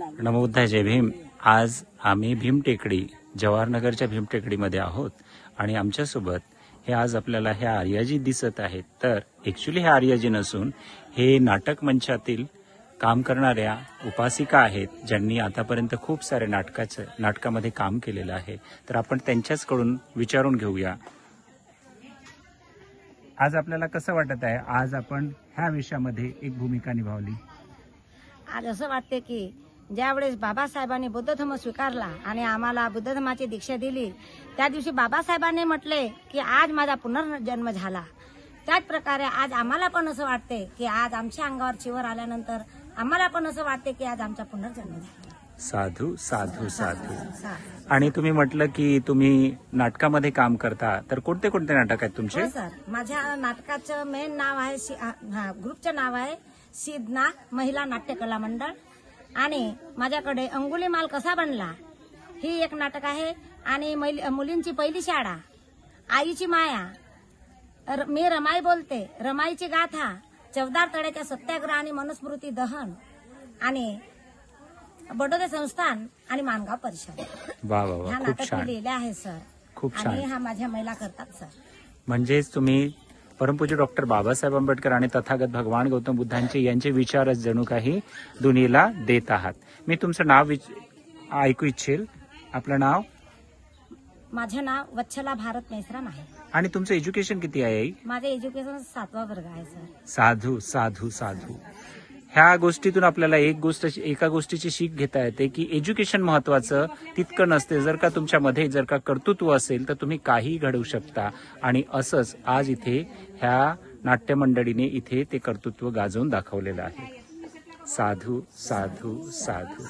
नमोबुद्धाय, जय भीम। आज आम्ही भीमटेकडी जवाहरनगरच्या भीमटेकडीमध्ये आहोत आणि आमच्यासोबत हे आज आपल्याला हे आर्याजी दिसत आहेत। तर ॲक्च्युअली हे आर्याजी नसून हे नाटक मंचातील काम करणाऱ्या उपासिका आहेत, ज्यांनी आतापर्यंत खूप सारे नाटकामध्ये काम केलेलं आहे। तर आपण त्यांच्याचकडून विचारून घेऊया, आज आपल्याला कसं वाटत आहे, आज आपण ह्या विषयामध्ये एक भूमिका निभावली। आज असं वाटते की ज्यावेळेस बाबासाहेबांनी बुद्ध धर्म स्वीकारला आणि आम्हाला बुद्ध धर्माची दीक्षा दिली, त्या दिवशी बाबासाहेबांनी म्हटले की आज माझा पुनर्जन्म झाला। त्याच प्रकारे आज आम्हाला पण असं वाटते की आज आमच्या अंगावर चिवर आल्यानंतर आम्हाला पण असं वाटते की आज आमचा पुनर्जन्म झाला। साधू साधू साधू। आणि तुम्ही म्हटलं की तुम्ही नाटकामध्ये काम करता, तर कोणते कोणते नाटक आहेत तुमचे? हो सर, माझ्या नाटकाचं मेन नाव आहे, ग्रुपचं नाव आहे सिद्धनाथ महिला नाट्य कला मंडळ। आणि माझ्याकडे अंगुलीमाल कसा बनला ही एक नाटक आहे, आणि मुलींची पहिली शाळा, आईची माया, मी रमाई बोलते, रमाईची गाथा, चवदार तळ्याच्या सत्याग्रह आणि मनुस्मृती दहन, आणि बडोदे संस्थान आणि मानगाव परिषद। वा वा वा, ह्या खूप नाटक छान, लिहिले आहे सर। खूप आणि छान। हा माझ्या महिला करतात सर। म्हणजेच तुम्ही परमपूज्य डॉक्टर बाबासाहेब आंबेडकर आणि तथागत भगवान गौतम बुद्धांचे यांचे विचारच जणू काही दुनियेला देत आहात। मी तुमचं नाव ऐकू इच्छेल, आपलं नाव? माझे नाव वत्सला भारत मेश्राम आहे। आणि तुमचं एज्युकेशन किती आहे? माझे एज्युकेशन 7वा वर्ग आहे सर। साधू साधू साधू। ह्या गोष्टीतून आपल्याला एका गोष्टीची शिक घेता येते की एज्युकेशन महत्वाचं तितकं नसते। जर का तुमच्यामध्ये जर का कर्तृत्व असेल तर तुम्ही काही घडवू शकता। आणि असंच आज इथे ह्या नाट्य मंडळीने इथे ते कर्तृत्व गाजवून दाखवलेलं आहे। साधू साधू साधू।